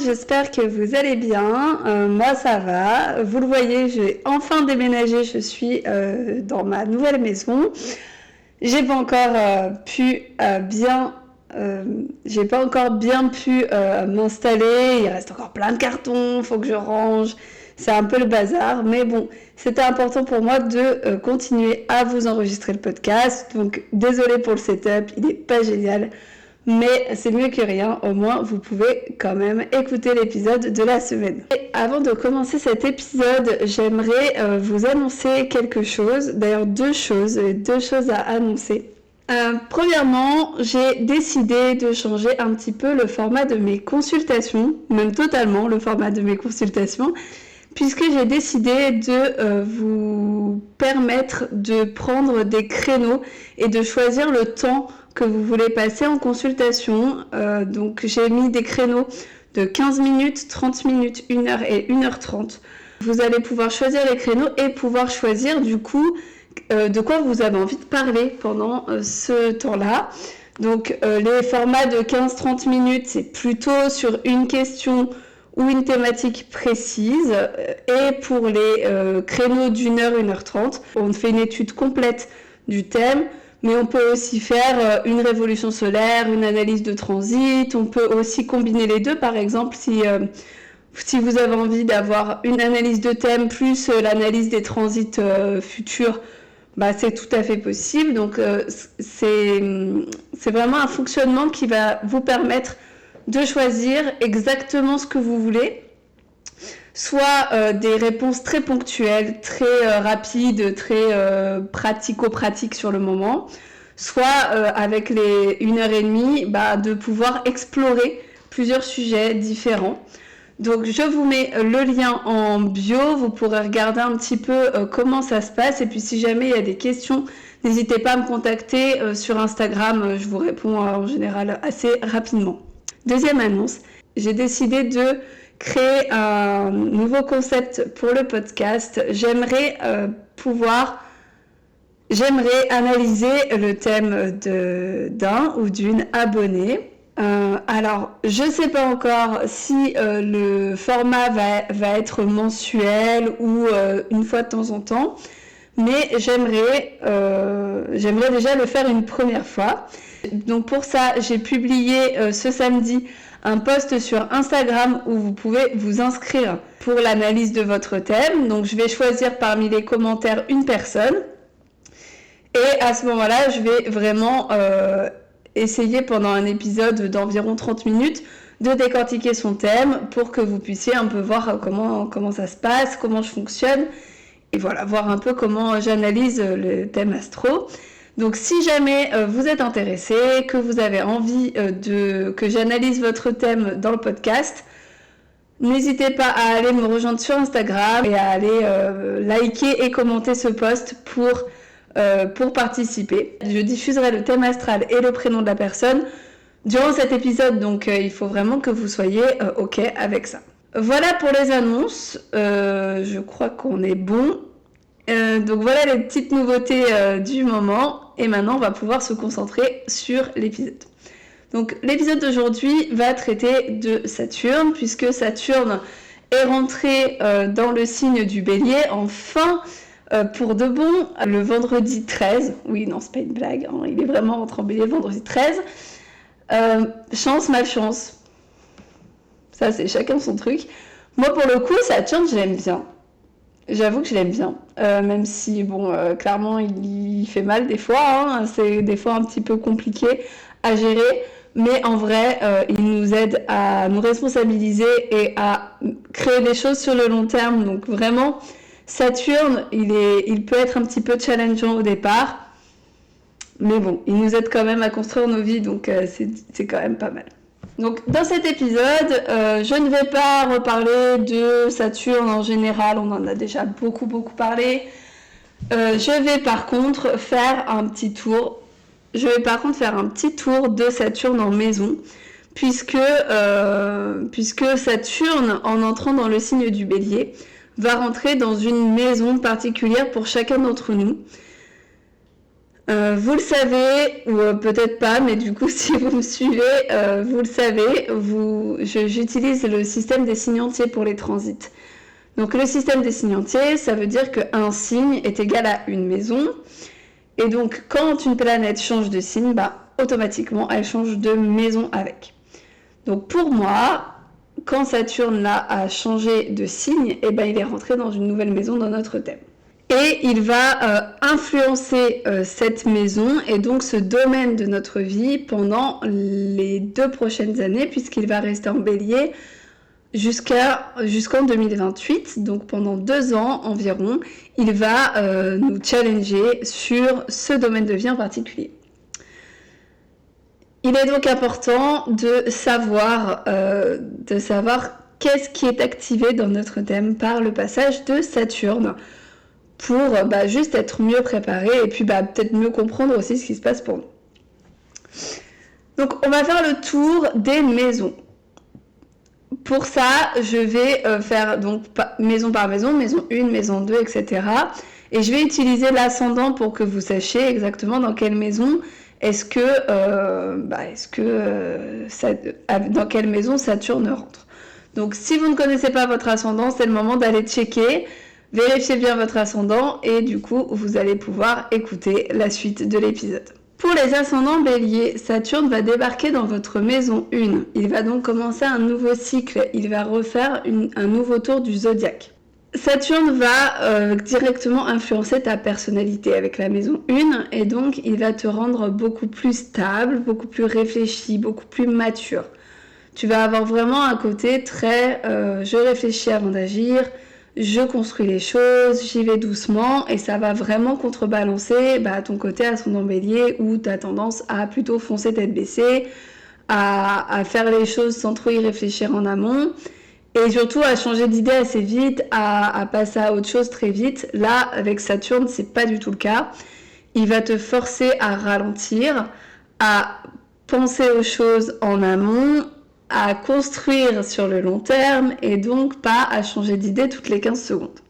j'espère que vous allez bien. Moi ça va, vous le voyez, j'ai enfin déménagé, je suis dans ma nouvelle maison. J'ai pas encore bien pu m'installer, il reste encore plein de cartons, faut que je range, c'est un peu le bazar, mais bon, c'était important pour moi de continuer à vous enregistrer le podcast, donc désolée pour le setup, il n'est pas génial, mais c'est mieux que rien, au moins vous pouvez quand même écouter l'épisode de la semaine. Et avant de commencer cet épisode, j'aimerais vous annoncer quelque chose, d'ailleurs deux choses à annoncer. Premièrement, j'ai décidé de changer un petit peu le format de mes consultations, même totalement le format de mes consultations, puisque j'ai décidé de vous permettre de prendre des créneaux et de choisir le temps que vous voulez passer en consultation. Donc j'ai mis des créneaux de 15 minutes, 30 minutes, 1 heure et 1h30. Vous allez pouvoir choisir les créneaux et pouvoir choisir du coup de quoi vous avez envie de parler pendant ce temps-là. Donc les formats de 15-30 minutes, c'est plutôt sur une question ou une thématique précise. Et pour les créneaux d'1 heure, 1h30, on fait une étude complète du thème. Mais on peut aussi faire une révolution solaire, une analyse de transit. On peut aussi combiner les deux. Par exemple, si vous avez envie d'avoir une analyse de thème plus l'analyse des transits futurs, c'est tout à fait possible. Donc, c'est vraiment un fonctionnement qui va vous permettre de choisir exactement ce que vous voulez. Soit des réponses très ponctuelles, très rapides, très pratico-pratiques sur le moment, soit avec les 1h30, de pouvoir explorer plusieurs sujets différents. Donc je vous mets le lien en bio, vous pourrez regarder un petit peu comment ça se passe, et puis si jamais il y a des questions, n'hésitez pas à me contacter sur Instagram, je vous réponds en général assez rapidement. Deuxième annonce, j'ai décidé de créer un nouveau concept pour le podcast. J'aimerais analyser le thème d'un ou d'une abonnée. Alors, je ne sais pas encore si le format va être mensuel ou une fois de temps en temps, mais j'aimerais déjà le faire une première fois. Donc pour ça, j'ai publié ce samedi un post sur Instagram où vous pouvez vous inscrire pour l'analyse de votre thème. Donc je vais choisir parmi les commentaires une personne. Et à ce moment-là, je vais vraiment essayer pendant un épisode d'environ 30 minutes de décortiquer son thème pour que vous puissiez un peu voir comment ça se passe, comment je fonctionne. Et voilà, voir un peu comment j'analyse le thème astro. Donc si jamais vous êtes intéressé, que vous avez envie que j'analyse votre thème dans le podcast, n'hésitez pas à aller me rejoindre sur Instagram et à aller liker et commenter ce post pour participer. Je diffuserai le thème astral et le prénom de la personne durant cet épisode, donc il faut vraiment que vous soyez OK avec ça. Voilà pour les annonces, je crois qu'on est bon. Donc voilà les petites nouveautés du moment, et maintenant on va pouvoir se concentrer sur l'épisode. Donc l'épisode d'aujourd'hui va traiter de Saturne, puisque Saturne est rentré dans le signe du Bélier, enfin pour de bon, le vendredi 13. Oui, non, c'est pas une blague, hein, il est vraiment rentré en Bélier le vendredi 13. Chance, malchance. Ça, c'est chacun son truc. Moi, pour le coup, Saturne, je l'aime bien. J'avoue que je l'aime bien, même si, clairement, il fait mal des fois, hein, c'est des fois un petit peu compliqué à gérer, mais en vrai, il nous aide à nous responsabiliser et à créer des choses sur le long terme. Donc vraiment, Saturne, il peut être un petit peu challengeant au départ, mais bon, il nous aide quand même à construire nos vies, donc c'est quand même pas mal. Donc dans cet épisode, je ne vais pas reparler de Saturne en général, on en a déjà beaucoup parlé. Je vais par contre faire un petit tour de Saturne en maison, puisque Saturne, en entrant dans le signe du Bélier, va rentrer dans une maison particulière pour chacun d'entre nous. Vous le savez, ou peut-être pas, mais du coup, si vous me suivez, vous le savez, j'utilise le système des signes entiers pour les transits. Donc le système des signes entiers, ça veut dire qu'un signe est égal à une maison. Et donc quand une planète change de signe, automatiquement elle change de maison avec. Donc pour moi, quand Saturne là a changé de signe, il est rentré dans une nouvelle maison dans notre thème. Et il va influencer cette maison et donc ce domaine de notre vie pendant les 2 prochaines années, puisqu'il va rester en Bélier jusqu'en 2028, donc pendant 2 ans environ, il va nous challenger sur ce domaine de vie en particulier. Il est donc important de savoir qu'est-ce qui est activé dans notre thème par le passage de Saturne pour juste être mieux préparé et puis peut-être mieux comprendre aussi ce qui se passe pour nous. Donc on va faire le tour des maisons. Pour ça, je vais faire donc maison par maison, maison 1, maison 2, etc. Et je vais utiliser l'ascendant pour que vous sachiez exactement dans quelle maison dans quelle maison Saturne rentre. Donc si vous ne connaissez pas votre ascendant, c'est le moment d'aller checker, vérifiez bien votre ascendant et du coup, vous allez pouvoir écouter la suite de l'épisode. Pour les ascendants béliers, Saturne va débarquer dans votre maison 1. Il va donc commencer un nouveau cycle. Il va refaire un nouveau tour du zodiaque. Saturne va directement influencer ta personnalité avec la maison 1 et donc il va te rendre beaucoup plus stable, beaucoup plus réfléchi, beaucoup plus mature. Tu vas avoir vraiment un côté très je réfléchis avant d'agir, je construis les choses, j'y vais doucement et ça va vraiment contrebalancer ton côté ascendant bélier où tu as tendance à plutôt foncer tête baissée, à faire les choses sans trop y réfléchir en amont et surtout à changer d'idée assez vite, à passer à autre chose très vite. Là, avec Saturne, c'est pas du tout le cas. Il va te forcer à ralentir, à penser aux choses en amont, à construire sur le long terme et donc pas à changer d'idée toutes les 15 secondes.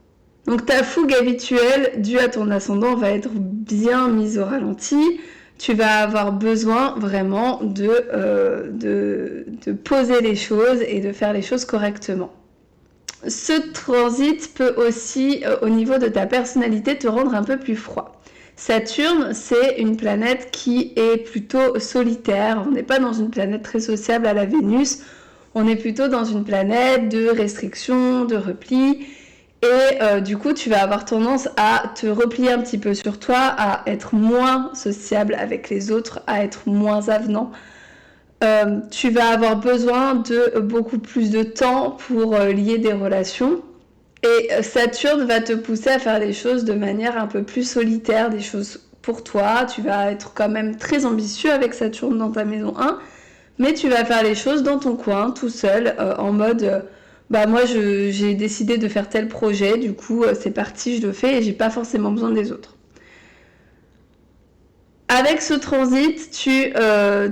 Donc ta fougue habituelle due à ton ascendant va être bien mise au ralenti. Tu vas avoir besoin vraiment de poser les choses et de faire les choses correctement. Ce transit peut aussi, au niveau de ta personnalité, te rendre un peu plus froid. Saturne, c'est une planète qui est plutôt solitaire. On n'est pas dans une planète très sociable à la Vénus. On est plutôt dans une planète de restriction, de repli. Et du coup, tu vas avoir tendance à te replier un petit peu sur toi, à être moins sociable avec les autres, à être moins avenant. Tu vas avoir besoin de beaucoup plus de temps pour lier des relations. Et Saturne va te pousser à faire les choses de manière un peu plus solitaire, des choses pour toi. Tu vas être quand même très ambitieux avec Saturne dans ta maison 1, mais tu vas faire les choses dans ton coin, tout seul, en mode moi j'ai décidé de faire tel projet, du coup c'est parti, je le fais et j'ai pas forcément besoin des autres. Avec ce transit, ce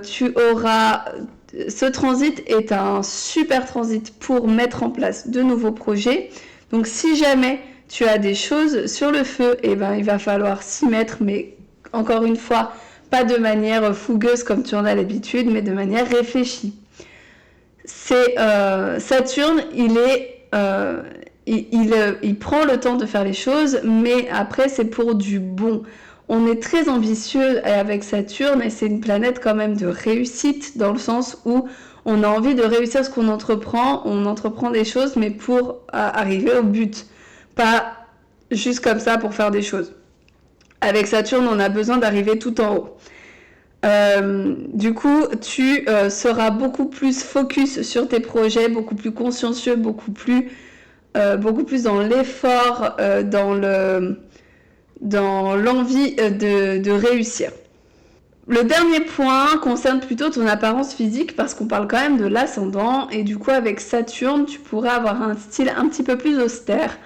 transit est un super transit pour mettre en place de nouveaux projets. Donc si jamais tu as des choses sur le feu, il va falloir s'y mettre, mais encore une fois, pas de manière fougueuse comme tu en as l'habitude, mais de manière réfléchie. Saturne, il prend le temps de faire les choses, mais après c'est pour du bon. On est très ambitieux avec Saturne et c'est une planète quand même de réussite dans le sens où on a envie de réussir ce qu'on entreprend, on entreprend des choses mais pour arriver au but, pas juste comme ça pour faire des choses. Avec Saturne, on a besoin d'arriver tout en haut. Du coup, tu seras beaucoup plus focus sur tes projets, beaucoup plus consciencieux, beaucoup plus dans l'effort, dans l'envie de réussir. Le dernier point concerne plutôt ton apparence physique parce qu'on parle quand même de l'ascendant et du coup avec Saturne tu pourrais avoir un style un petit peu plus austère.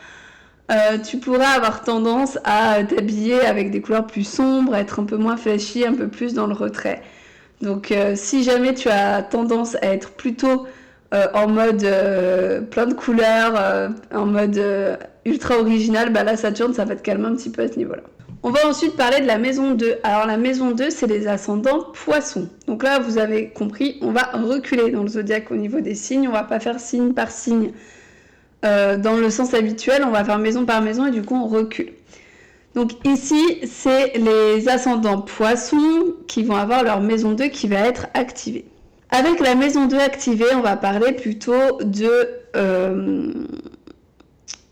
Tu pourrais avoir tendance à t'habiller avec des couleurs plus sombres, être un peu moins flashy, un peu plus dans le retrait. Donc si jamais tu as tendance à être plutôt en mode plein de couleurs, en mode ultra original, là Saturne ça va te calmer un petit peu à ce niveau-là. On va ensuite parler de la maison 2. Alors la maison 2, c'est les ascendants poissons. Donc là, vous avez compris, on va reculer dans le zodiaque au niveau des signes. On va pas faire signe par signe dans le sens habituel. On va faire maison par maison et du coup, on recule. Donc ici, c'est les ascendants poissons qui vont avoir leur maison 2 qui va être activée. Avec la maison 2 activée, on va parler plutôt de...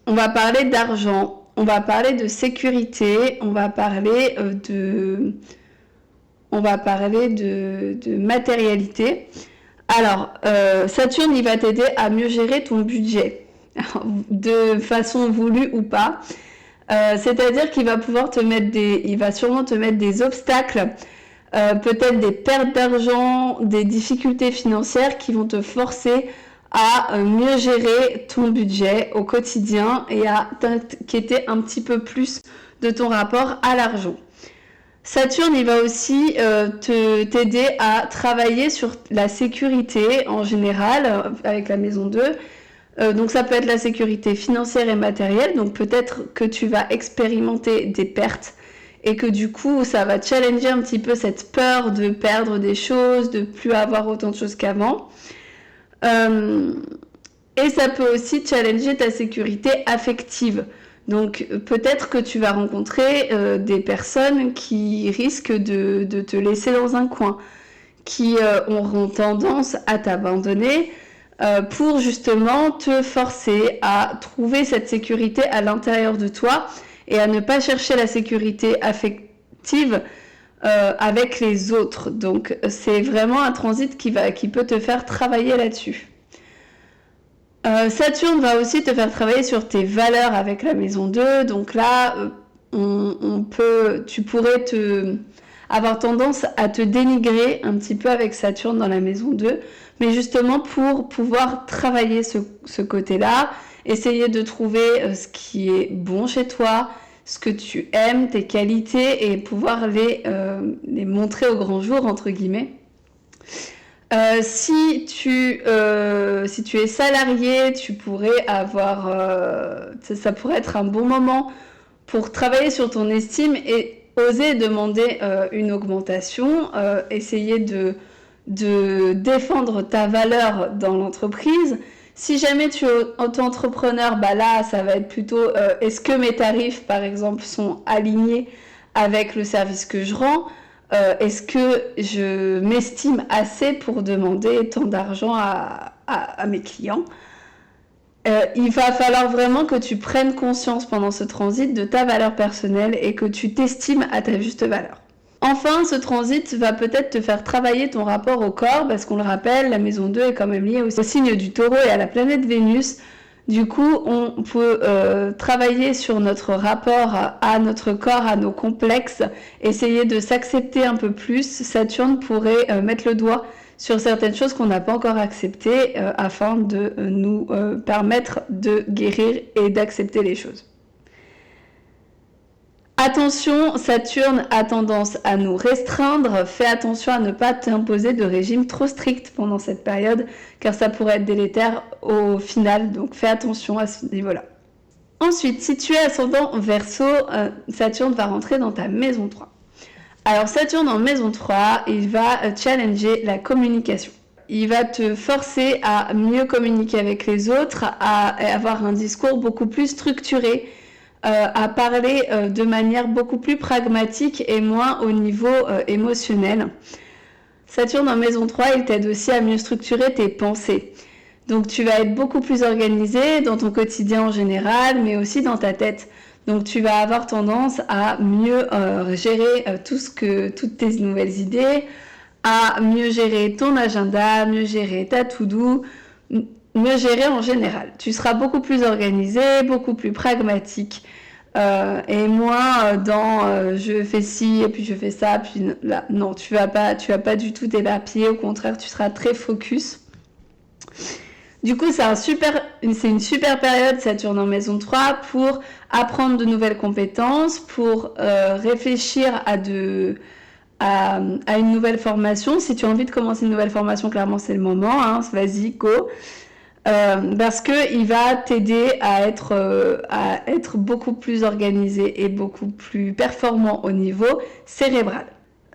on va parler d'argent, on va parler de sécurité, on va parler de matérialité. Alors, Saturne, il va t'aider à mieux gérer ton budget, de façon voulue ou pas. C'est-à-dire qu'il va pouvoir il va sûrement te mettre des obstacles, peut-être des pertes d'argent, des difficultés financières qui vont te forcer à mieux gérer ton budget au quotidien et à t'inquiéter un petit peu plus de ton rapport à l'argent. Saturne, il va aussi t'aider à travailler sur la sécurité en général avec la maison 2. Donc ça peut être la sécurité financière et matérielle, donc peut-être que tu vas expérimenter des pertes et que du coup ça va challenger un petit peu cette peur de perdre des choses, de plus avoir autant de choses qu'avant. Et ça peut aussi challenger ta sécurité affective. Donc peut-être que tu vas rencontrer des personnes qui risquent de te laisser dans un coin, qui auront tendance à t'abandonner, pour justement te forcer à trouver cette sécurité à l'intérieur de toi et à ne pas chercher la sécurité affective avec les autres. Donc c'est vraiment un transit qui peut te faire travailler là-dessus. Saturne va aussi te faire travailler sur tes valeurs avec la maison 2. Donc là, tu pourrais avoir tendance à te dénigrer un petit peu avec Saturne dans la maison 2. Mais justement pour pouvoir travailler ce côté-là, essayer de trouver ce qui est bon chez toi, ce que tu aimes, tes qualités et pouvoir les montrer au grand jour, entre guillemets. Si tu es salarié, tu pourrais avoir... ça pourrait être un bon moment pour travailler sur ton estime et oser demander une augmentation, essayer de défendre ta valeur dans l'entreprise. Si jamais tu es auto-entrepreneur, bah là, ça va être plutôt est-ce que mes tarifs, par exemple, sont alignés avec le service que je rends ? Est-ce que je m'estime assez pour demander tant d'argent à mes clients ? Il va falloir vraiment que tu prennes conscience pendant ce transit de ta valeur personnelle et que tu t'estimes à ta juste valeur. Enfin, ce transit va peut-être te faire travailler ton rapport au corps, parce qu'on le rappelle, la maison 2 est quand même liée au signe du Taureau et à la planète Vénus. Du coup, on peut travailler sur notre rapport à notre corps, à nos complexes, essayer de s'accepter un peu plus. Saturne pourrait mettre le doigt sur certaines choses qu'on n'a pas encore acceptées afin de nous permettre de guérir et d'accepter les choses. Attention, Saturne a tendance à nous restreindre. Fais attention à ne pas t'imposer de régime trop strict pendant cette période, car ça pourrait être délétère au final. Donc fais attention à ce niveau-là. Ensuite, si tu es ascendant Verseau, Saturne va rentrer dans ta maison 3. Alors Saturne en maison 3, il va challenger la communication. Il va te forcer à mieux communiquer avec les autres, à avoir un discours beaucoup plus structuré, à parler de manière beaucoup plus pragmatique et moins au niveau émotionnel. Saturne en maison 3, il t'aide aussi à mieux structurer tes pensées. Donc tu vas être beaucoup plus organisé dans ton quotidien en général, mais aussi dans ta tête. Donc tu vas avoir tendance à mieux gérer toutes tes nouvelles idées, à mieux gérer ton agenda, mieux gérer ta to-do, mieux gérer en général. Tu seras beaucoup plus organisé, beaucoup plus pragmatique et moins dans je fais ci et puis je fais ça, puis là non, tu vas pas du tout t'éparpiller, au contraire, tu seras très focus. Du coup, c'est une super période Saturne en maison 3 pour apprendre de nouvelles compétences, pour réfléchir à une nouvelle formation. Si tu as envie de commencer une nouvelle formation, clairement c'est le moment, hein, vas-y, go. parce que il va t'aider à être beaucoup plus organisé et beaucoup plus performant au niveau cérébral.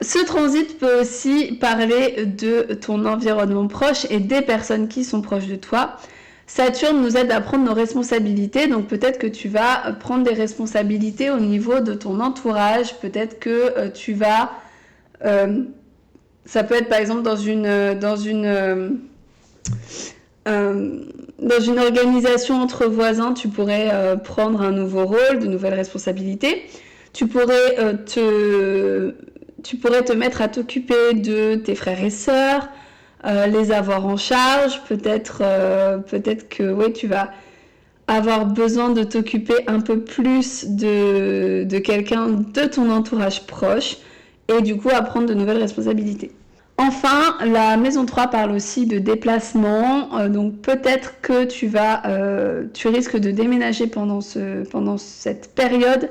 Ce transit peut aussi parler de ton environnement proche et des personnes qui sont proches de toi. Saturne nous aide à prendre nos responsabilités, donc peut-être que tu vas prendre des responsabilités au niveau de ton entourage, peut-être que tu vas... ça peut être par exemple dans une organisation entre voisins, tu pourrais prendre un nouveau rôle, de nouvelles responsabilités. Tu pourrais te mettre à t'occuper de tes frères et sœurs, les avoir en charge. Peut-être que oui, tu vas avoir besoin de t'occuper un peu plus de quelqu'un de ton entourage proche et du coup à prendre de nouvelles responsabilités. Enfin, la maison 3 parle aussi de déplacement, donc peut-être que tu risques de déménager pendant cette période.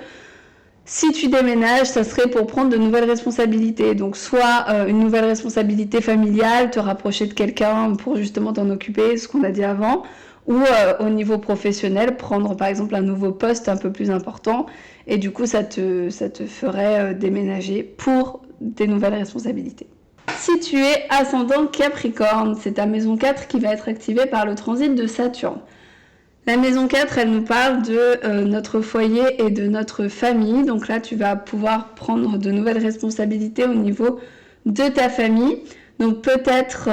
Si tu déménages, ça serait pour prendre de nouvelles responsabilités, donc soit une nouvelle responsabilité familiale, te rapprocher de quelqu'un pour justement t'en occuper, ce qu'on a dit avant, ou au niveau professionnel, prendre par exemple un nouveau poste un peu plus important, et du coup ça te ferait déménager pour des nouvelles responsabilités. Si tu es ascendant Capricorne, c'est ta maison 4 qui va être activée par le transit de Saturne. La maison 4, elle nous parle de notre foyer et de notre famille. Donc là, tu vas pouvoir prendre de nouvelles responsabilités au niveau de ta famille. Donc peut-être,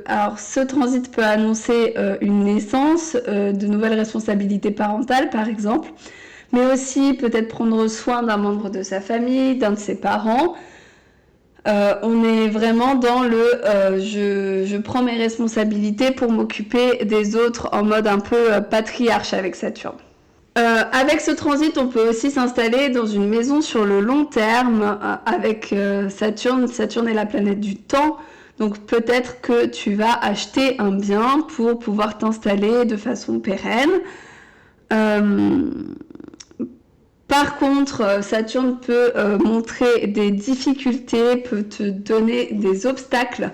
alors ce transit peut annoncer une naissance, de nouvelles responsabilités parentales par exemple, mais aussi peut-être prendre soin d'un membre de sa famille, d'un de ses parents. On est vraiment dans je prends mes responsabilités pour m'occuper des autres en mode un peu patriarche avec Saturne. Avec ce transit, on peut aussi s'installer dans une maison sur le long terme avec Saturne. Saturne est la planète du temps, donc peut-être que tu vas acheter un bien pour pouvoir t'installer de façon pérenne. Par contre, Saturne peut montrer des difficultés, peut te donner des obstacles,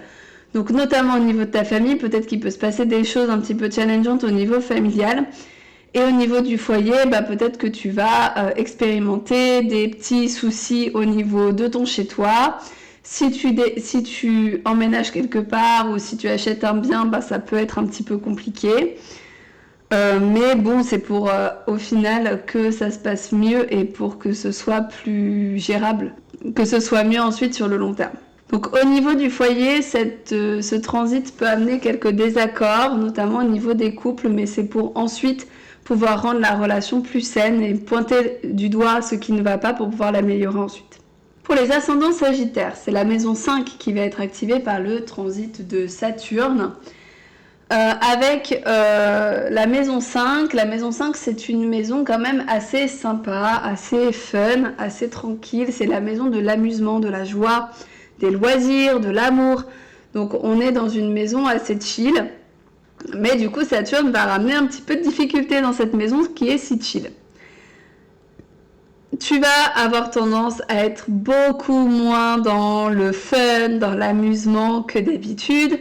donc notamment au niveau de ta famille, peut-être qu'il peut se passer des choses un petit peu challengeantes au niveau familial. Et au niveau du foyer, peut-être que tu vas expérimenter des petits soucis au niveau de ton chez-toi. Si tu emménages quelque part ou si tu achètes un bien, ça peut être un petit peu compliqué. Mais bon, c'est pour au final que ça se passe mieux et pour que ce soit plus gérable, que ce soit mieux ensuite sur le long terme. Donc au niveau du foyer, ce transit peut amener quelques désaccords, notamment au niveau des couples, mais c'est pour ensuite pouvoir rendre la relation plus saine et pointer du doigt ce qui ne va pas pour pouvoir l'améliorer ensuite. Pour les ascendants sagittaires, c'est la maison 5 qui va être activée par le transit de Saturne. Avec la maison 5, c'est une maison quand même assez sympa, assez fun, assez tranquille. C'est la maison de l'amusement, de la joie, des loisirs, de l'amour. Donc on est dans une maison assez chill. Mais du coup, Saturne va ramener un petit peu de difficulté dans cette maison qui est si chill. Tu vas avoir tendance à être beaucoup moins dans le fun, dans l'amusement que d'habitude.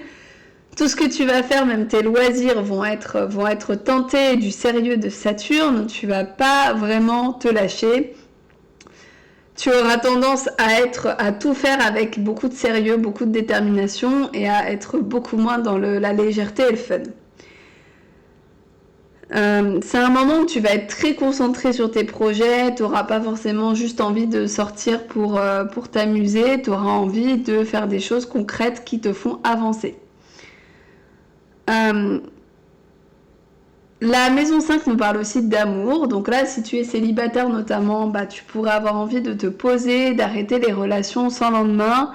Tout ce que tu vas faire, même tes loisirs, vont être tentés du sérieux de Saturne. Tu vas pas vraiment te lâcher. Tu auras tendance à tout faire avec beaucoup de sérieux, beaucoup de détermination et à être beaucoup moins dans la légèreté et le fun. C'est un moment où tu vas être très concentré sur tes projets, tu n'auras pas forcément juste envie de sortir pour t'amuser, tu auras envie de faire des choses concrètes qui te font avancer. La maison 5 nous parle aussi d'amour, donc là si tu es célibataire notamment, tu pourrais avoir envie de te poser, d'arrêter les relations sans lendemain,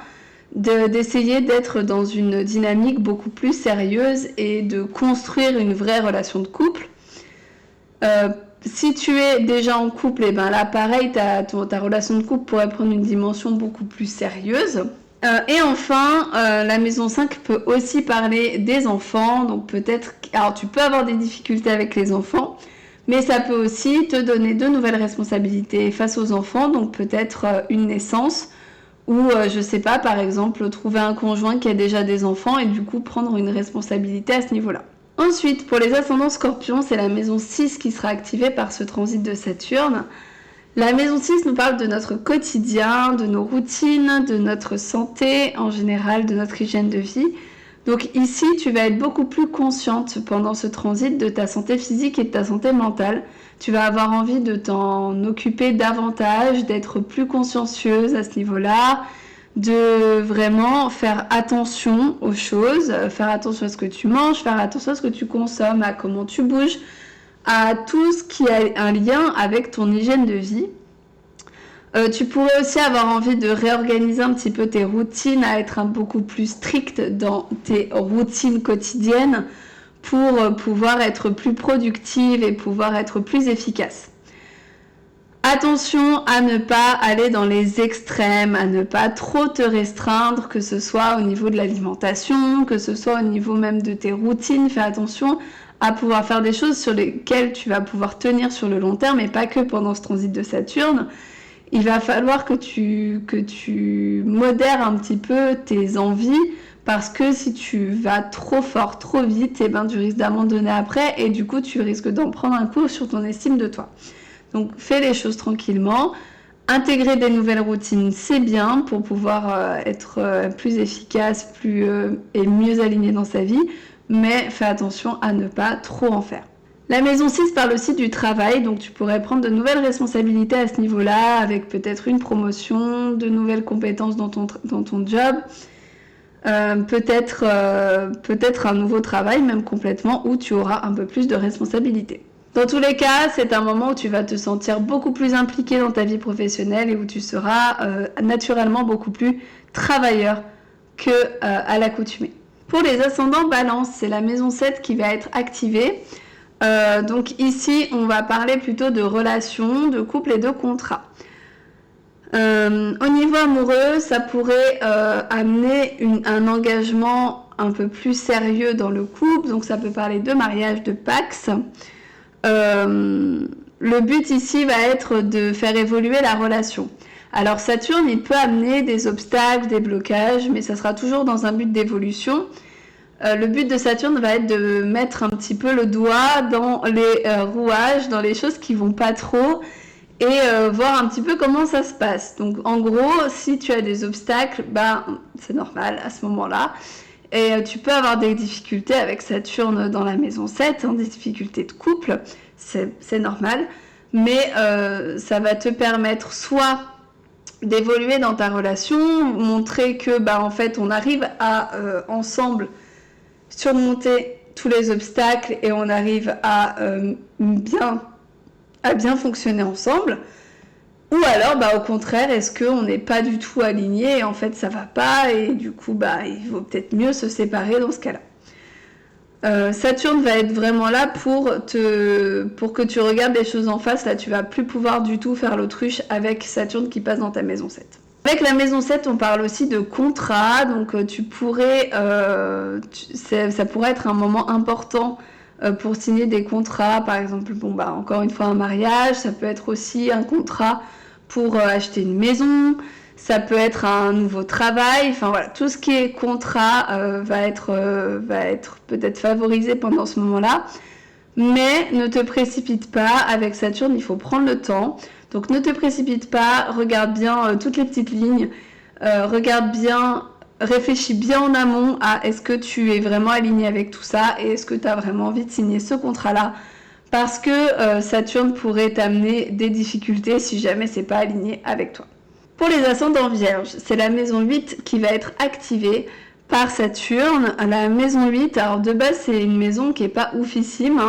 d'essayer d'être dans une dynamique beaucoup plus sérieuse et de construire une vraie relation de couple. Si tu es déjà en couple, et là pareil, ta relation de couple pourrait prendre une dimension beaucoup plus sérieuse. Et enfin, la maison 5 peut aussi parler des enfants, donc peut-être, alors tu peux avoir des difficultés avec les enfants, mais ça peut aussi te donner de nouvelles responsabilités face aux enfants, donc peut-être une naissance, ou je sais pas, par exemple, trouver un conjoint qui a déjà des enfants et du coup prendre une responsabilité à ce niveau-là. Ensuite, pour les ascendants Scorpions, c'est la maison 6 qui sera activée par ce transit de Saturne. La maison 6 nous parle de notre quotidien, de nos routines, de notre santé en général, de notre hygiène de vie. Donc ici, tu vas être beaucoup plus consciente pendant ce transit de ta santé physique et de ta santé mentale. Tu vas avoir envie de t'en occuper davantage, d'être plus consciencieuse à ce niveau-là, de vraiment faire attention aux choses, faire attention à ce que tu manges, faire attention à ce que tu consommes, à comment tu bouges, à tout ce qui a un lien avec ton hygiène de vie. Tu pourrais aussi avoir envie de réorganiser un petit peu tes routines, à être beaucoup plus stricte dans tes routines quotidiennes pour pouvoir être plus productive et pouvoir être plus efficace. Attention à ne pas aller dans les extrêmes, à ne pas trop te restreindre, que ce soit au niveau de l'alimentation, que ce soit au niveau même de tes routines. Fais attention à pouvoir faire des choses sur lesquelles tu vas pouvoir tenir sur le long terme et pas que pendant ce transit de Saturne. Il va falloir que tu modères un petit peu tes envies parce que si tu vas trop fort, trop vite, tu risques d'abandonner après et du coup tu risques d'en prendre un coup sur ton estime de toi. Donc fais les choses tranquillement. Intégrer des nouvelles routines, c'est bien pour pouvoir être plus efficace et mieux aligné dans sa vie, mais fais attention à ne pas trop en faire. La maison 6 parle aussi du travail, donc tu pourrais prendre de nouvelles responsabilités à ce niveau-là, avec peut-être une promotion, de nouvelles compétences dans ton job, peut-être un nouveau travail, même complètement, où tu auras un peu plus de responsabilités. Dans tous les cas, c'est un moment où tu vas te sentir beaucoup plus impliqué dans ta vie professionnelle et où tu seras naturellement beaucoup plus travailleur qu'à l'accoutumée. Pour les ascendants Balance, c'est la maison 7 qui va être activée. Donc ici, on va parler plutôt de relations, de couple et de contrat. Au niveau amoureux, ça pourrait amener un engagement un peu plus sérieux dans le couple. Donc ça peut parler de mariage, de Pax. Le but ici va être de faire évoluer la relation. Alors Saturne, il peut amener des obstacles, des blocages, mais ça sera toujours dans un but d'évolution. Le but de Saturne va être de mettre un petit peu le doigt dans les rouages, dans les choses qui vont pas trop et voir un petit peu comment ça se passe. Donc en gros, si tu as des obstacles, c'est normal à ce moment-là. Et tu peux avoir des difficultés avec Saturne dans la maison 7, des difficultés de couple, c'est normal. Mais ça va te permettre soit d'évoluer dans ta relation, montrer que en fait on arrive à ensemble surmonter tous les obstacles et on arrive à bien fonctionner ensemble. Ou alors, au contraire, est-ce qu'on n'est pas du tout aligné et en fait ça va pas et du coup, il vaut peut-être mieux se séparer dans ce cas-là. Saturne va être vraiment là pour que tu regardes les choses en face. Là, tu vas plus pouvoir du tout faire l'autruche avec Saturne qui passe dans ta maison 7. Avec la maison 7, on parle aussi de contrat, donc tu pourrais, ça pourrait être un moment important pour signer des contrats, par exemple, encore une fois un mariage, ça peut être aussi un contrat pour acheter une maison, ça peut être un nouveau travail, enfin voilà, tout ce qui est contrat va être peut-être favorisé pendant ce moment-là, mais ne te précipite pas, avec Saturne, il faut prendre le temps. Donc ne te précipite pas, regarde bien toutes les petites lignes, réfléchis bien en amont à est-ce que tu es vraiment aligné avec tout ça et est-ce que tu as vraiment envie de signer ce contrat-là parce que Saturne pourrait t'amener des difficultés si jamais c'est pas aligné avec toi. Pour les ascendants Vierges, c'est la maison 8 qui va être activée par Saturne. La maison 8, alors de base c'est une maison qui est pas oufissime,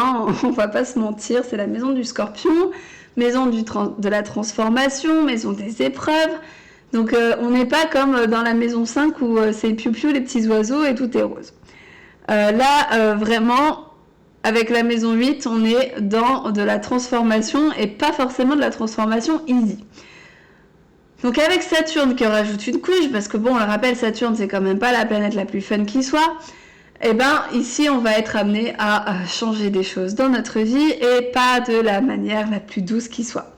on va pas se mentir, c'est la maison du Scorpion. Maison de la transformation, maison des épreuves. Donc on n'est pas comme dans la maison 5 où c'est piou-piou les petits oiseaux et tout est rose. Là, vraiment, avec la maison 8, on est dans de la transformation et pas forcément de la transformation easy. Donc avec Saturne qui en rajoute une couche, parce que on le rappelle, Saturne c'est quand même pas la planète la plus fun qui soit, ici on va être amené à changer des choses dans notre vie et pas de la manière la plus douce qui soit.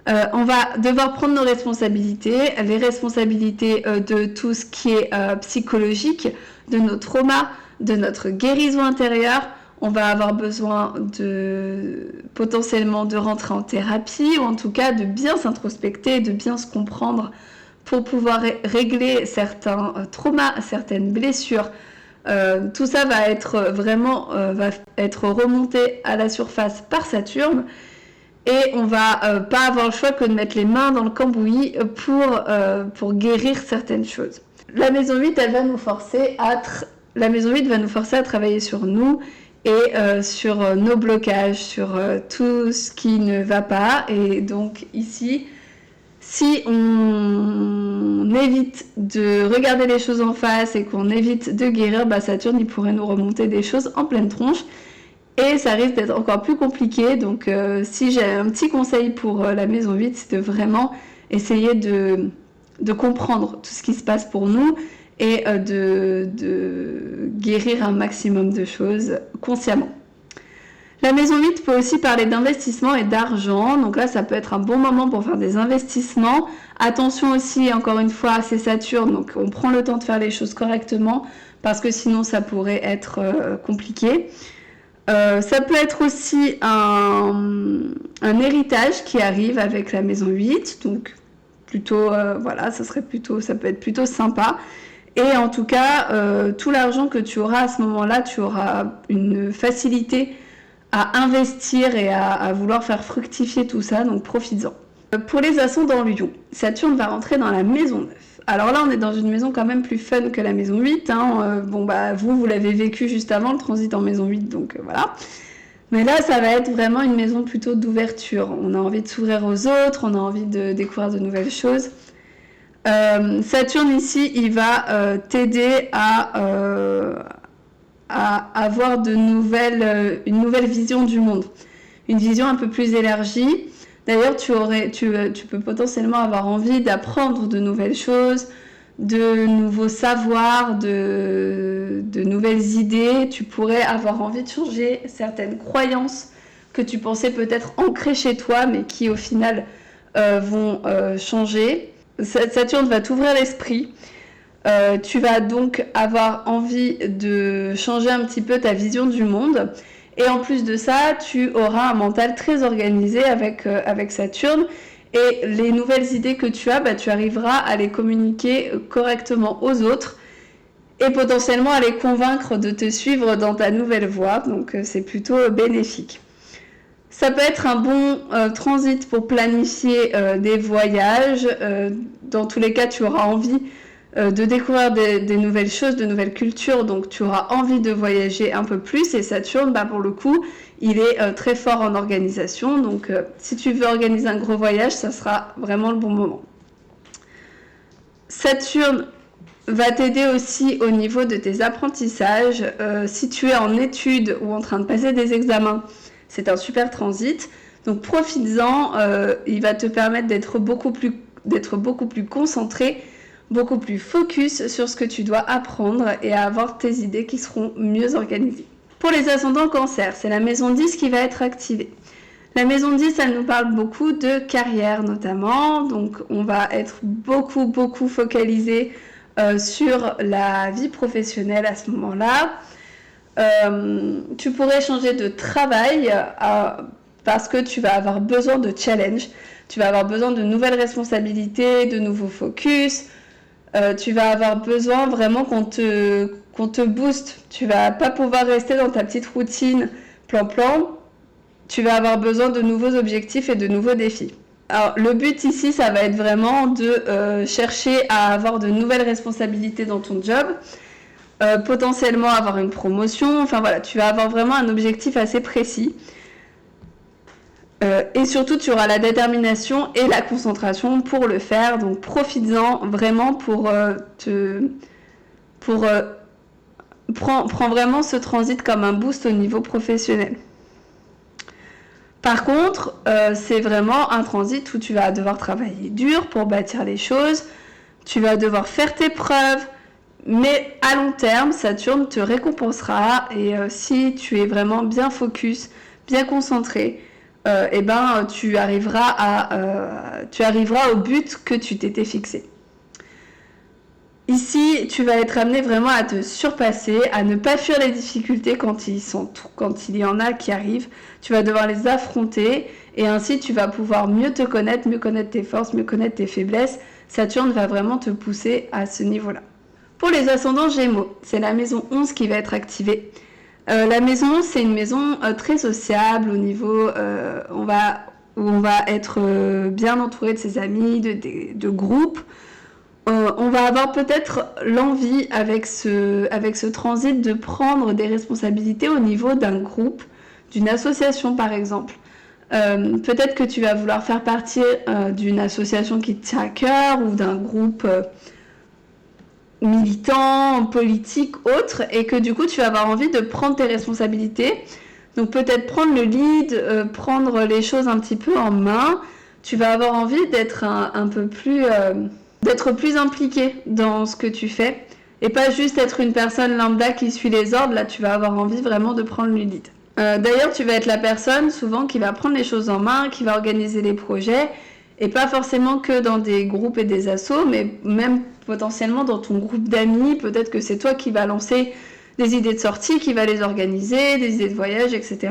On va devoir prendre nos responsabilités, les responsabilités de tout ce qui est psychologique, de nos traumas, de notre guérison intérieure. On va avoir besoin potentiellement de rentrer en thérapie, ou en tout cas de bien s'introspecter, de bien se comprendre pour pouvoir régler certains traumas, certaines blessures. Tout ça va être vraiment va être remonté à la surface par Saturne, et on va pas avoir le choix que de mettre les mains dans le cambouis pour guérir certaines choses. La maison 8, elle va nous forcer la maison 8 va nous forcer à travailler sur nous et sur nos blocages, sur tout ce qui ne va pas. Et donc ici, si on évite de regarder les choses en face et qu'on évite de guérir, Saturne, il pourrait nous remonter des choses en pleine tronche. Et ça risque d'être encore plus compliqué. Donc si j'ai un petit conseil pour la maison 8, c'est de vraiment essayer de comprendre tout ce qui se passe pour nous et de guérir un maximum de choses consciemment. La maison 8 peut aussi parler d'investissement et d'argent. Donc là, ça peut être un bon moment pour faire des investissements. Attention aussi, encore une fois, c'est Saturne. Donc on prend le temps de faire les choses correctement parce que sinon, ça pourrait être compliqué. Ça peut être aussi un héritage qui arrive avec la maison 8. Donc plutôt, voilà, ça peut être plutôt sympa. Et en tout cas, tout l'argent que tu auras à ce moment-là, tu auras une facilité à investir et à vouloir faire fructifier tout ça, donc profites-en. Pour les ascendants Lion, Saturne va rentrer dans la maison 9. Alors là, on est dans une maison quand même plus fun que la maison 8. Vous l'avez vécu juste avant le transit en maison 8, donc voilà. Mais là, ça va être vraiment une maison plutôt d'ouverture. On a envie de s'ouvrir aux autres, on a envie de découvrir de nouvelles choses. Saturne ici, il va t'aider à avoir une nouvelle vision du monde, une vision un peu plus élargie. D'ailleurs, tu peux potentiellement avoir envie d'apprendre de nouvelles choses, de nouveaux savoirs, de nouvelles idées. Tu pourrais avoir envie de changer certaines croyances que tu pensais peut-être ancrées chez toi, mais qui au final vont changer. Saturne va t'ouvrir l'esprit. Tu vas donc avoir envie de changer un petit peu ta vision du monde. Et en plus de ça, tu auras un mental très organisé avec Saturne. Et les nouvelles idées que tu as, tu arriveras à les communiquer correctement aux autres et potentiellement à les convaincre de te suivre dans ta nouvelle voie. Donc c'est plutôt bénéfique. Ça peut être un bon transit pour planifier des voyages. Dans tous les cas, tu auras envie de découvrir des nouvelles choses, de nouvelles cultures. Donc, tu auras envie de voyager un peu plus. Et Saturne, pour le coup, il est très fort en organisation. Donc, si tu veux organiser un gros voyage, ça sera vraiment le bon moment. Saturne va t'aider aussi au niveau de tes apprentissages. Si tu es en études ou en train de passer des examens, c'est un super transit, donc profites-en, il va te permettre d'être beaucoup plus concentré, beaucoup plus focus sur ce que tu dois apprendre et à avoir tes idées qui seront mieux organisées. Pour les ascendants Cancer, c'est la maison 10 qui va être activée. La maison 10, elle nous parle beaucoup de carrière notamment, donc on va être beaucoup focalisé sur la vie professionnelle à ce moment-là. Tu pourrais changer de travail parce que tu vas avoir besoin de challenge, tu vas avoir besoin de nouvelles responsabilités, de nouveaux focus, tu vas avoir besoin vraiment qu'on te booste, tu vas pas pouvoir rester dans ta petite routine plan, tu vas avoir besoin de nouveaux objectifs et de nouveaux défis. Alors le but ici, ça va être vraiment de chercher à avoir de nouvelles responsabilités dans ton job, potentiellement avoir une promotion, enfin voilà, tu vas avoir vraiment un objectif assez précis. Et surtout, tu auras la détermination et la concentration pour le faire, donc profites-en vraiment prends vraiment ce transit comme un boost au niveau professionnel. Par contre, c'est vraiment un transit où tu vas devoir travailler dur pour bâtir les choses, tu vas devoir faire tes preuves, mais à long terme, Saturne te récompensera et si tu es vraiment bien focus, bien concentré, tu arriveras au but que tu t'étais fixé. Ici, tu vas être amené vraiment à te surpasser, à ne pas fuir les difficultés quand il y en a qui arrivent. Tu vas devoir les affronter et ainsi tu vas pouvoir mieux te connaître, mieux connaître tes forces, mieux connaître tes faiblesses. Saturne va vraiment te pousser à ce niveau-là. Pour les ascendants Gémeaux, c'est la maison 11 qui va être activée. La maison 11, c'est une maison très sociable au niveau où on va être bien entouré de ses amis, de groupes. On va avoir peut-être l'envie avec ce transit de prendre des responsabilités au niveau d'un groupe, d'une association par exemple. Peut-être que tu vas vouloir faire partie d'une association qui te tient à cœur ou d'un groupe militant, politique, autre, et que du coup tu vas avoir envie de prendre tes responsabilités. Donc peut-être prendre le lead, prendre les choses un petit peu en main. Tu vas avoir envie d'être un peu plus... d'être plus impliqué dans ce que tu fais et pas juste être une personne lambda qui suit les ordres. Là, tu vas avoir envie vraiment de prendre le lead. D'ailleurs, tu vas être la personne souvent qui va prendre les choses en main, qui va organiser les projets et pas forcément que dans des groupes et des assos, mais même potentiellement dans ton groupe d'amis. Peut-être que c'est toi qui vas lancer des idées de sortie, qui va les organiser, des idées de voyage, etc.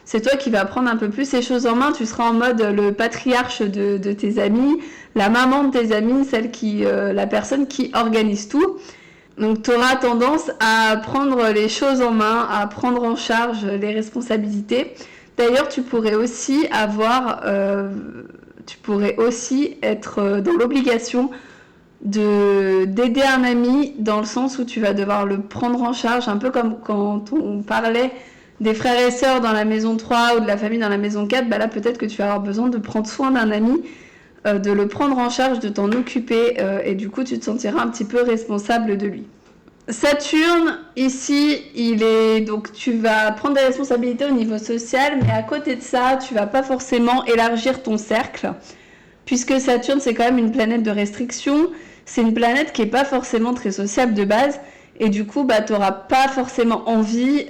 C'est toi qui vas prendre un peu plus ces choses en main. Tu seras en mode le patriarche de tes amis, la maman de tes amis, la personne qui organise tout. Donc tu auras tendance à prendre les choses en main, à prendre en charge les responsabilités. D'ailleurs, tu pourrais aussi être dans l'obligation d'aider un ami dans le sens où tu vas devoir le prendre en charge, un peu comme quand on parlait des frères et sœurs dans la maison 3 ou de la famille dans la maison 4, bah là peut-être que tu vas avoir besoin de prendre soin d'un ami, de le prendre en charge, de t'en occuper et du coup tu te sentiras un petit peu responsable de lui. Saturne, ici, donc tu vas prendre des responsabilités au niveau social, mais à côté de ça, tu vas pas forcément élargir ton cercle, puisque Saturne c'est quand même une planète de restriction, c'est une planète qui est pas forcément très sociable de base. Et du coup, bah, tu n'auras pas forcément envie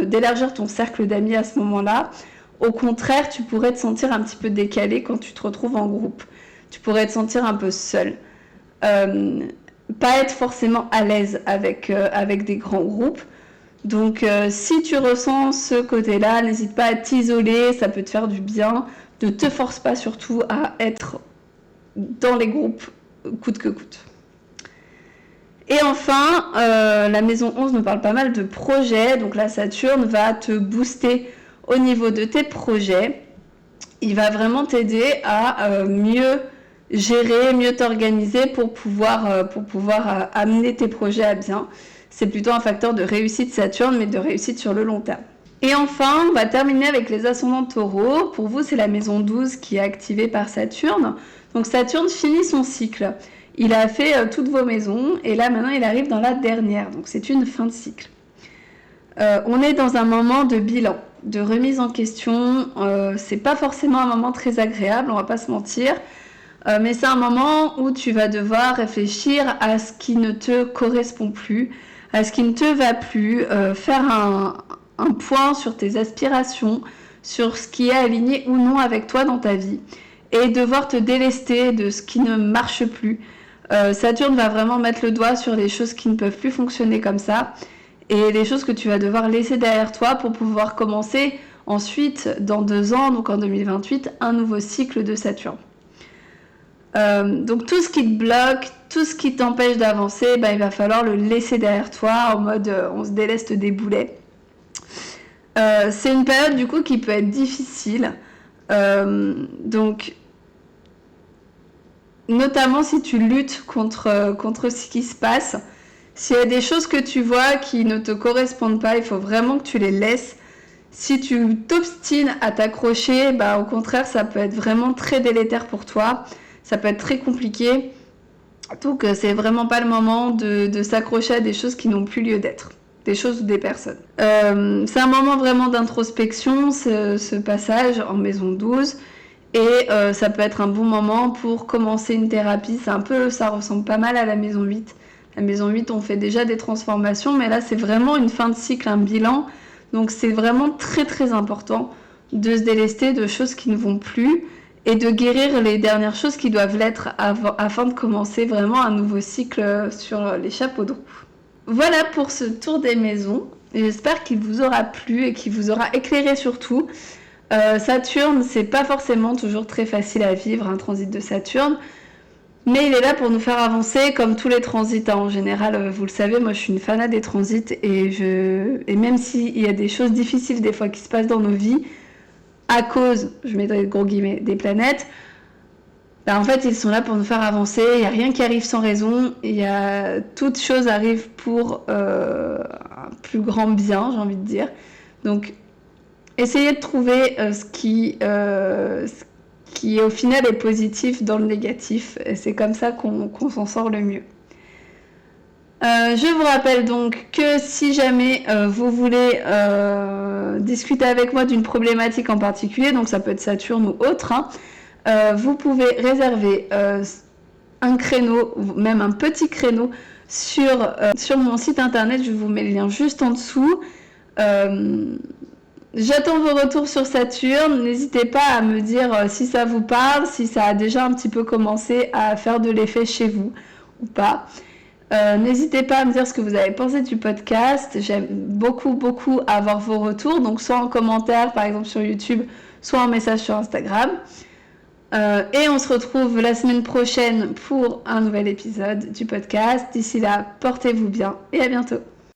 d'élargir ton cercle d'amis à ce moment-là. Au contraire, tu pourrais te sentir un petit peu décalé quand tu te retrouves en groupe. Tu pourrais te sentir un peu seul. Pas être forcément à l'aise avec des grands groupes. Donc, si tu ressens ce côté-là, n'hésite pas à t'isoler, ça peut te faire du bien. Ne te force pas surtout à être dans les groupes coûte que coûte. Et enfin, la maison 11 nous parle pas mal de projets. Donc la Saturne va te booster au niveau de tes projets. Il va vraiment t'aider à mieux gérer, mieux t'organiser pour pouvoir amener tes projets à bien. C'est plutôt un facteur de réussite Saturne, mais de réussite sur le long terme. Et enfin, on va terminer avec les ascendants Taureau. Pour vous, c'est la maison 12 qui est activée par Saturne. Donc Saturne finit son cycle. Il a fait toutes vos maisons et là maintenant il arrive dans la dernière, donc c'est une fin de cycle. On est dans un moment de bilan, de remise en question. C'est pas forcément un moment très agréable, on va pas se mentir, mais c'est un moment où tu vas devoir réfléchir à ce qui ne te correspond plus, à ce qui ne te va plus, faire un point sur tes aspirations, sur ce qui est aligné ou non avec toi dans ta vie, et devoir te délester de ce qui ne marche plus. Saturne va vraiment mettre le doigt sur les choses qui ne peuvent plus fonctionner comme ça et les choses que tu vas devoir laisser derrière toi pour pouvoir commencer ensuite, dans 2 ans, donc en 2028, un nouveau cycle de Saturne. Donc tout ce qui te bloque, tout ce qui t'empêche d'avancer, bah, il va falloir le laisser derrière toi en mode on se déleste des boulets. C'est une période du coup qui peut être difficile. Donc notamment si tu luttes contre ce qui se passe. S'il y a des choses que tu vois qui ne te correspondent pas, il faut vraiment que tu les laisses. Si tu t'obstines à t'accrocher, bah, au contraire, ça peut être vraiment très délétère pour toi. Ça peut être très compliqué. Donc, c'est vraiment pas le moment de s'accrocher à des choses qui n'ont plus lieu d'être. Des choses ou des personnes. C'est un moment vraiment d'introspection, ce passage en maison 12. Et ça peut être un bon moment pour commencer une thérapie. Ça ressemble pas mal à la maison 8. La maison 8, on fait déjà des transformations, mais là, c'est vraiment une fin de cycle, un bilan. Donc, c'est vraiment très, très important de se délester de choses qui ne vont plus et de guérir les dernières choses qui doivent l'être afin de commencer vraiment un nouveau cycle sur les chapeaux de roue. Voilà pour ce tour des maisons. J'espère qu'il vous aura plu et qu'il vous aura éclairé surtout. Saturne, c'est pas forcément toujours très facile à vivre, un transit de Saturne. Mais il est là pour nous faire avancer, comme tous les transits. En général, vous le savez, moi je suis une fanat des transits. Et même s'il y a des choses difficiles des fois qui se passent dans nos vies, à cause, je mettrai de gros guillemets, des planètes, en fait, ils sont là pour nous faire avancer. Il n'y a rien qui arrive sans raison. Toute chose arrive pour un plus grand bien, j'ai envie de dire. Donc, essayez de trouver ce qui au final est positif dans le négatif. Et c'est comme ça qu'on s'en sort le mieux. Je vous rappelle donc que si jamais vous voulez discuter avec moi d'une problématique en particulier, donc ça peut être Saturne ou autre, vous pouvez réserver un créneau, même un petit créneau sur mon site internet. Je vous mets le lien juste en dessous. J'attends vos retours sur Saturne. N'hésitez pas à me dire si ça vous parle, si ça a déjà un petit peu commencé à faire de l'effet chez vous ou pas. N'hésitez pas à me dire ce que vous avez pensé du podcast. J'aime beaucoup avoir vos retours, donc soit en commentaire par exemple sur YouTube, soit en message sur Instagram. Et on se retrouve la semaine prochaine pour un nouvel épisode du podcast. D'ici là, portez-vous bien et à bientôt.